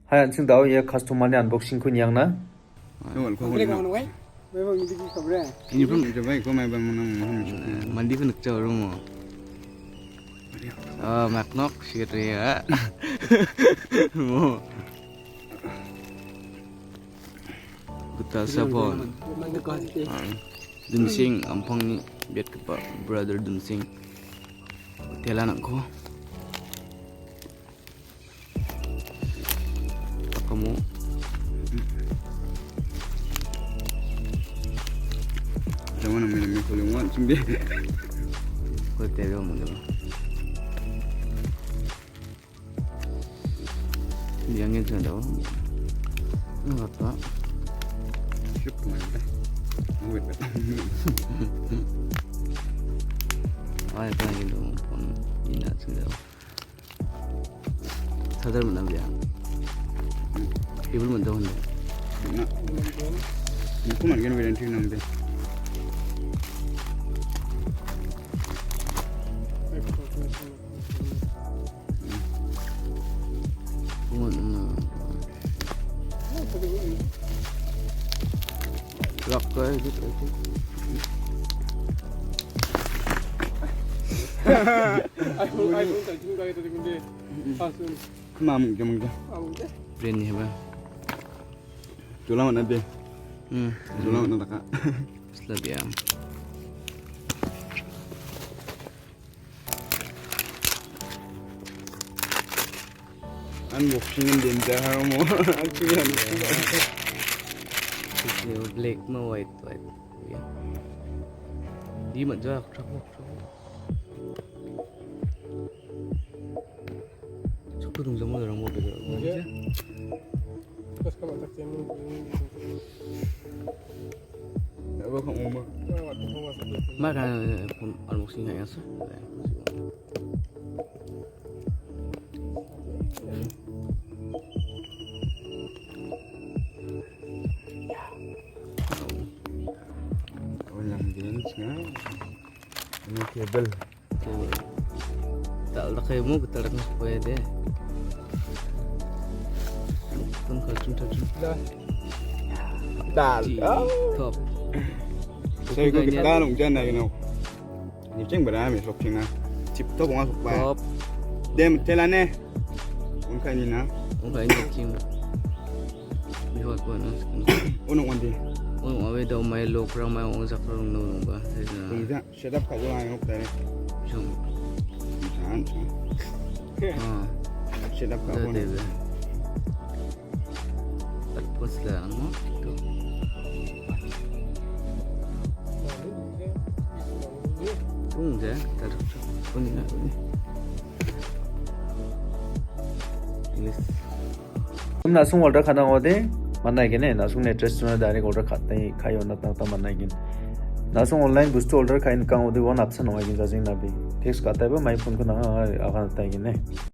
Hai anh xin đào ye customer ni unboxing kun yang na. Ini pun coba kau main mandi pun nak cakap rumah. Maknok siria. Mo. Betul sabon. Dunsing ampang ni biar ke brother Dunsing. Telan aku. Kamu. Jangan main kulimuan cumbi. Kau telo mo dulu. Diangin sudah tahu. Apa? Siap mana? Muat. Ay kan gitu pun ini sudah. Sadar mana dia? Ibu mana tahu ni? Nak. Aku mana kan variant ni nampak. Lock ke gitu aja. iPhone tak juga itu di kunci. Langsung. Mam jam ke? Brand ni apa? Jualan mana deh? Jualan mana tak? Setelah dia. Unboxing din dah mo. Actually black mau white. Di mana trouble. Cukup dong zaman orang mau belajar. Terus kamu tak temu. Apa kamu mau? Makan unboxing yang apa? Ini kabel. Tak ada kayak mau kita letak supaya deh. Pun kalau cuma dah. Top. Saya kau kita nung jangan lagi nung. Ini ceng berapa ni shopping na? Chip top masuk bayar. Top. Dem telaneh. Unka ini na. Unka ini ceng. Bihot pun. Unung mandi. Unung awe dah main low kurang main orang sakral nung ba. Tidak. Sedap kau orang yang tadi. Jom. Jangan. Sedap kau pun. Terus lah, no? Tu. Tunggu je, taruh pun ni. Ini. Nasung order khana ngode mana gini nasung net restaurant direct order khate khayo na ta mana gini. Nasung online bustu order khain kang ode one option hoy gini jajing na bi. Text kata ba my phone ko na akan ta gini.